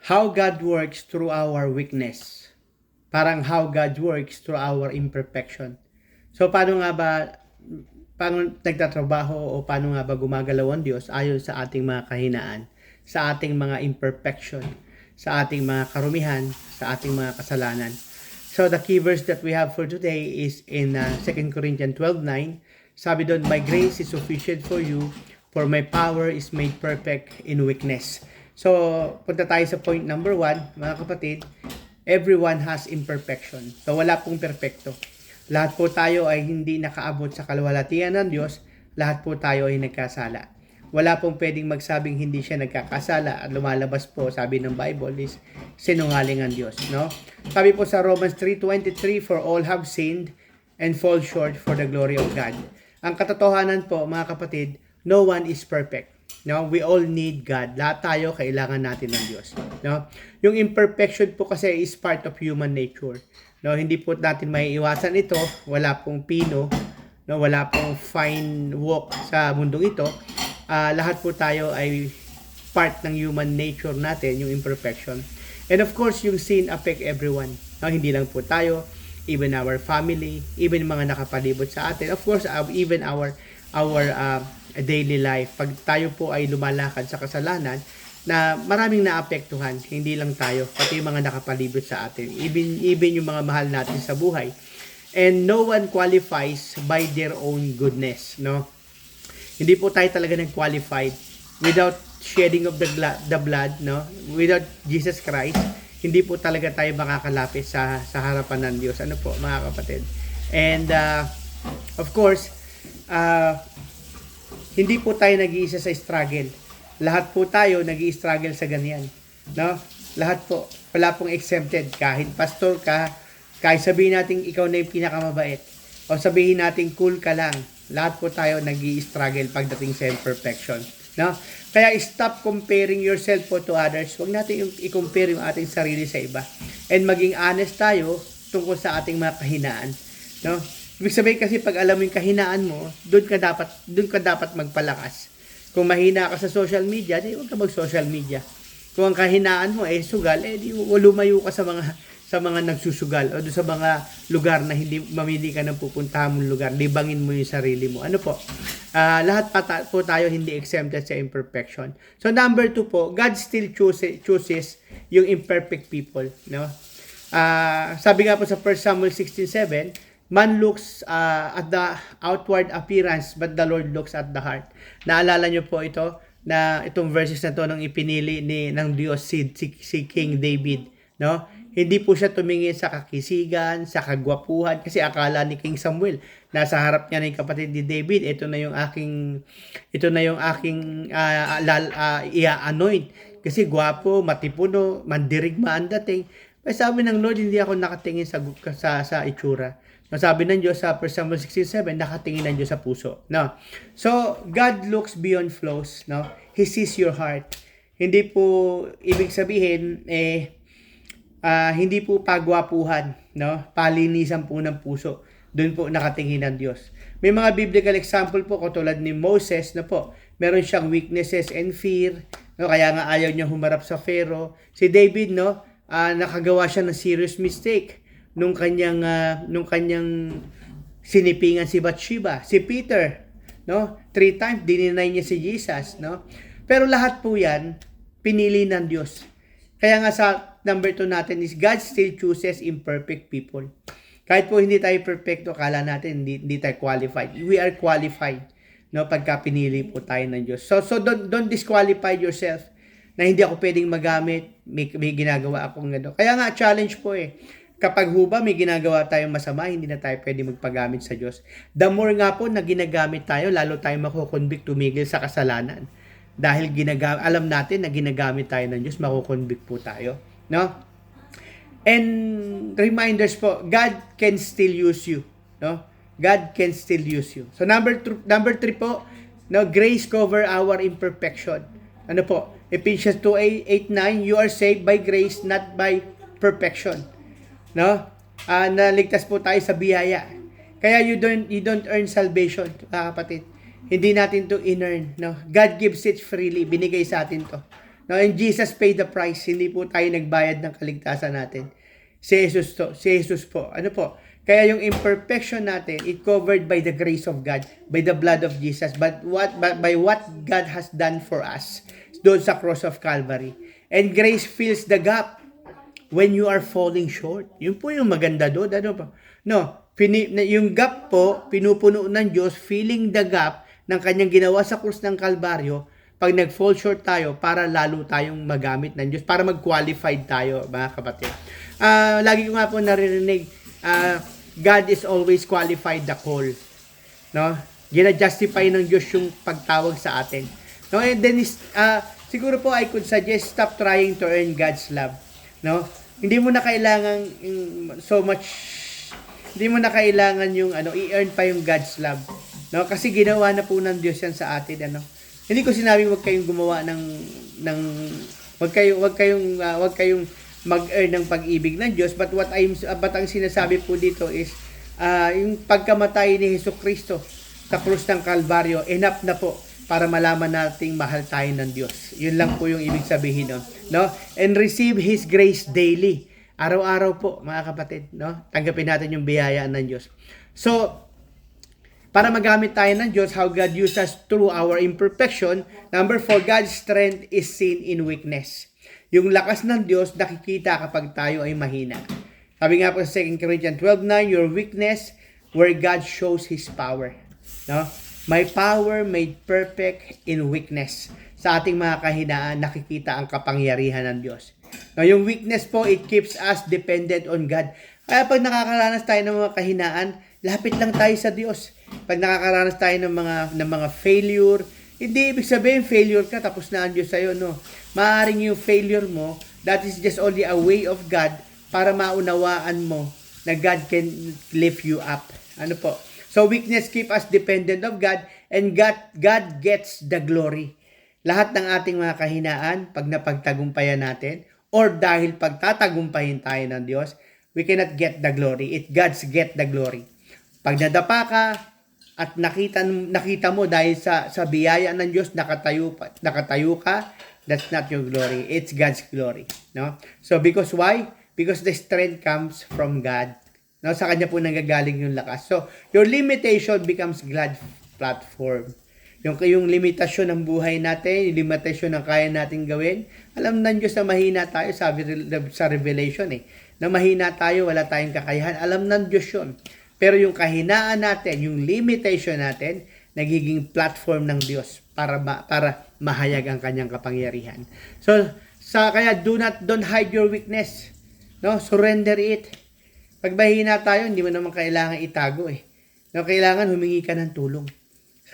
How God works through our weakness. Parang how God works through our imperfection. So paano nga ba nagtatrabaho o paano nga ba gumagalaw ang Diyos ayon sa ating mga kahinaan, sa ating mga imperfection, sa ating mga karumihan, sa ating mga kasalanan. So the key verse that we have for today is in 2 Corinthians 12:9. Sabi doon, "My grace is sufficient for you, for my power is made perfect in weakness." So, punta tayo sa point number 1, mga kapatid. Everyone has imperfection. So, wala pong perfecto. Lahat po tayo ay hindi nakaabot sa kaluwalhatian ng Diyos. Lahat po tayo ay nagkasala. Wala pong pwedeng magsabing hindi siya nagkakasala at lumalabas po, sabi ng Bible, is sinungaling ang Diyos. No? Sabi po sa Romans 3:23, "For all have sinned and fall short for the glory of God." Ang katotohanan po, mga kapatid, no one is perfect. No, we all need God. Lahat tayo kailangan natin ng Diyos. No? Yung imperfection po kasi is part of human nature. No, hindi po natin maiiwasan ito. Wala pong pino, no, wala pong fine walk sa mundong ito. Lahat po tayo ay part ng human nature natin, yung imperfection. And of course, yung sin affect everyone. No, hindi lang po tayo, even our family, even mga nakapalibot sa atin. Of course, even our daily life. Pag tayo po ay lumalakad sa kasalanan, na maraming naapektuhan, hindi lang tayo, pati yung mga nakapalibot sa atin, even yung mga mahal natin sa buhay. And no one qualifies by their own goodness, no? Hindi po tayo talaga nag-qualified without shedding of the blood, no? Without Jesus Christ, hindi po talaga tayo makakalapit sa harapan ng Diyos. Ano po, mga kapatid? And of course, hindi po tayo nag-iisa sa struggle. Lahat po tayo nag-i-struggle sa ganyan. No? Lahat po. Wala pong exempted. Kahit pastor ka, kahit sabihin natin ikaw na yung pinakamabait, o sabihin natin cool ka lang, lahat po tayo nag-i-struggle pagdating sa imperfection. No? Kaya stop comparing yourself po to others. Huwag natin i-compare yung ating sarili sa iba. And maging honest tayo tungkol sa ating mga kahinaan. No? Ibig sabihin kasi pag alam mo yung kahinaan mo, doon ka dapat magpalakas. Kung mahina ka sa social media, di huwag ka mag-social media. Kung ang kahinaan mo ay sugal, di lumayo ka sa mga nagsusugal o doon sa mga lugar na hindi mamili ka ng pupuntahan mong lugar. Libangin mo yung sarili mo. Ano po? Lahat po tayo hindi exempted sa imperfection. So number 2 po, God still chooses yung imperfect people. No? Sabi nga po sa 1 Samuel 16:7, "Man looks at the outward appearance, but the Lord looks at the heart." Naalala nyo po ito, na itong verses na to nung ipinili ng Diyos si King David. No? Hindi po siya tumingin sa kakisigan, sa kagwapuhan, kasi akala ni King Samuel, nasa harap niya ng kapatid ni David, ito na yung aking i-anoint. Kasi gwapo, matipuno, mandirigma ang dating. Ay sabi ng Lord, hindi ako nakatingin sa itsura. Sabi ng Diyos sa 1 Samuel 16:7, nakatingin ng Diyos sa puso. No? So, God looks beyond flaws. No? He sees your heart. Hindi po, ibig sabihin, hindi po pagwapuhan. No? Palinisan po ng puso. Doon po nakatingin ng Diyos. May mga biblical example po, katulad ni Moses, na po, meron siyang weaknesses and fear. No? Kaya nga ayaw niya humarap sa Pharaoh. Si David, no? Nakagawa siya ng serious mistake nung kanyang sinipingan si Bathsheba. Si Peter, no? 3 times dininay niya si Jesus, no? Pero lahat po 'yan pinili ng Diyos. Kaya nga sa number 2 natin is God still chooses imperfect people. Kahit po hindi tayo perfecto, akala natin hindi tayo qualified. We are qualified, no? Pagka pinili po tayo ng Diyos. So don't disqualify yourself na hindi ako pwedeng magamit, may ginagawa akong gano'n. Kaya nga challenge po kapag huba may ginagawa tayong masama, hindi na tayo pwede magpagamit sa Diyos. The more nga po na ginagamit tayo, lalo tayo makukonvict tumigil sa kasalanan. Dahil alam natin na ginagamit tayo ng Diyos, makukonvict po tayo. No? And reminders po, God can still use you. No? God can still use you. So number 3 po, no, grace cover our imperfection. Ano po? Ephesians 2:8-9, "You are saved by grace, not by perfection." No? Naligtas po tayo sa biyaya. Kaya you don't earn salvation, kapatid. Hindi natin to in-earn, no? God gives it freely. Binigay sa atin to. No, and Jesus paid the price. Hindi po tayo nagbayad ng kaligtasan natin. Si Jesus to. Si Jesus po. Ano po? Kaya yung imperfection natin, it covered by the grace of God, by the blood of Jesus, but by what God has done for us doon sa cross of Calvary. And grace fills the gap when you are falling short. Yun po yung maganda doon. Ano po? No, yung gap po, pinupuno ng Diyos, filling the gap ng kanyang ginawa sa krus ng Kalbaryo, pag nag-fall short tayo, para lalo tayong magamit ng Diyos, para mag-qualified tayo, mga kapatid. Lagi ko nga po naririnig, God is always qualified the call. No? Gina-justify ng Diyos yung pagtawag sa atin. No? And then, siguro po I could suggest, stop trying to earn God's love. No? Hindi mo na kailangan hindi mo na kailangan yung i-earn pa yung God's love. No? Kasi ginawa na po ng Diyos yan sa atin. Hindi ko sinabing wag kayong gumawa wag kayong mag-earn ng pag-ibig ng Diyos, but ang sinasabi po dito is yung pagkamatay ni Jesucristo sa krus ng Kalbaryo, enough na po para malaman nating mahal tayo ng Diyos. Yun lang po yung ibig sabihin nun, no? And receive His grace daily. Araw-araw po, mga kapatid, no? Tanggapin natin yung biyaya ng Diyos. So, para magamit tayo ng Diyos, how God uses us through our imperfection. Number 4, God's strength is seen in weakness. Yung lakas ng Diyos nakikita kapag tayo ay mahina. Sabi nga po sa 2 Corinthians 12:9, your weakness where God shows His power. No? My power made perfect in weakness. Sa ating mga kahinaan, nakikita ang kapangyarihan ng Diyos. No, yung weakness po, it keeps us dependent on God. Kaya pag nakakaranas tayo ng mga kahinaan, lapit lang tayo sa Diyos. Pag nakakaranas tayo ng mga failure, hindi ibig sabihin failure ka tapos na ang Diyos sa'yo, no. Maaaring yung failure mo, that is just only a way of God para maunawaan mo na God can lift you up. Ano po? So weakness keep us dependent of God, and God gets the glory. Lahat ng ating mga kahinaan, pag napagtagumpayan natin, or dahil pagtatagumpayin tayo ng Diyos, we cannot get the glory. God's get the glory. Pag nadapa ka, at nakita mo dahil sa biyaya ng Diyos, nakatayo ka, that's not your glory. It's God's glory. No? So, because why? Because the strength comes from God. No? Sa Kanya po nanggagaling yung lakas. So, your limitation becomes God's platform. Yung limitasyon ng buhay natin, yung limitasyon ng kaya natin gawin, alam ng Diyos na mahina tayo, sabi sa Revelation na mahina tayo, wala tayong kakayahan. Alam ng Diyos yun. Pero yung kahinaan natin, yung limitation natin, nagiging platform ng Diyos para mahayag ang kanyang kapangyarihan. So, kaya don't hide your weakness. No? Surrender it. Pag mahina tayo, hindi mo naman kailangan itago No, kailangan humingi ka ng tulong.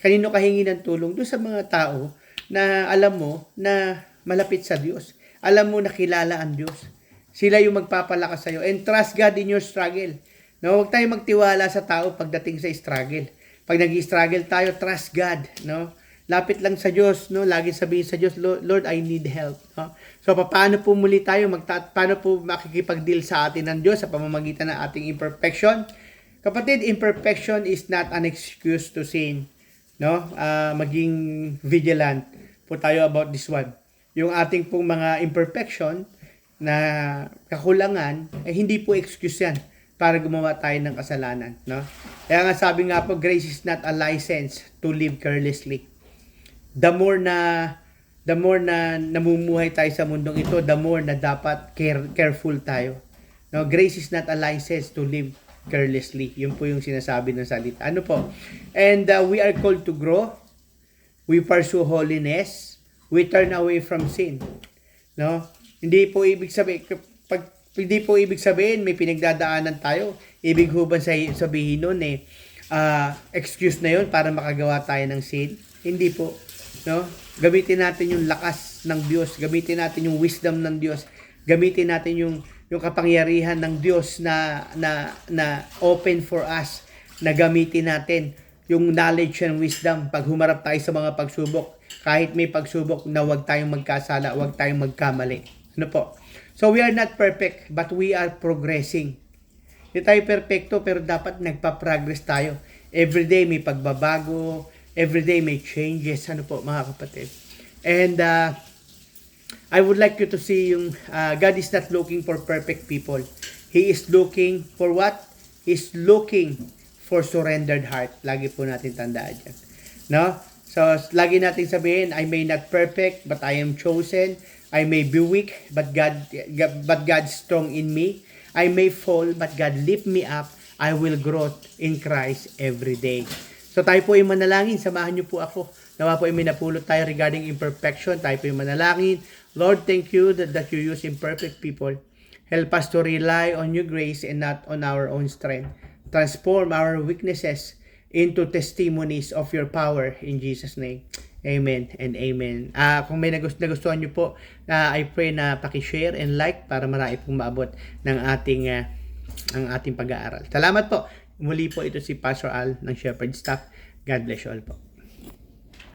Kanino ka hingi ng tulong? Doon sa mga tao na alam mo na malapit sa Diyos. Alam mo na kilala ang Diyos. Sila yung magpapalakas sa'yo. And trust God in your struggle. No, huwag tayo magtiwala sa tao pagdating sa struggle. Pag nag-struggle tayo, trust God, no? Lapit lang sa Diyos, no? Lagi sabihin sa Diyos, Lord, I need help, no? So paano po muli tayo paano po makikipag-deal sa atin ng Diyos sa pamamagitan ng ating imperfection? Kapatid, imperfection is not an excuse to sin, no? Maging vigilant po tayo about this one. Yung ating pong mga imperfection na kakulangan, hindi po excuse yan para gumawa tayo ng kasalanan, no? Kaya nga sabi nga po, grace is not a license to live carelessly. The more na namumuhay tayo sa mundong ito, the more na dapat careful tayo. No, grace is not a license to live carelessly. Yun po yung sinasabi ng salita. Ano po? And we are called to grow. We pursue holiness. We turn away from sin. No? Hindi po ibig sabihin may pinagdadaanan tayo. Ibig ho ba sabihin nun excuse na yun para makagawa tayo ng sin? Hindi po. No? Gamitin natin yung lakas ng Diyos. Gamitin natin yung wisdom ng Diyos. Gamitin natin yung kapangyarihan ng Diyos na open for us. Na gamitin natin yung knowledge and wisdom pag humarap tayo sa mga pagsubok. Kahit may pagsubok na huwag tayong magkasala, huwag tayong magkamali. Ano po? So we are not perfect, but we are progressing. Hindi tayo perfecto, pero dapat nagpa-progress tayo. Everyday may pagbabago, everyday may changes. Ano po, mga kapatid? And I would like you to see yung God is not looking for perfect people. He is looking for what? He's looking for surrendered heart. Lagi po natin tandaan yan. No? So, lagi natin sabihin, I may not perfect, but I am chosen. I may be weak, but God's strong in me. I may fall, but God lift me up. I will grow in Christ every day. So tayo po ay manalangin. Samahan niyo po ako. Nawa po ay minapulot tayo regarding imperfection. Tayo po ay manalangin. Lord, thank you that you use imperfect people. Help us to rely on your grace and not on our own strength. Transform our weaknesses into testimonies of your power in Jesus' name. Amen and amen. Kung may nagustuhan nyo po, I pray na paki-share and like para marami pong maabot ng ating pag-aaral. Salamat po. Muli po ito si Pastor Al ng Shepherd Staff. God bless you all po.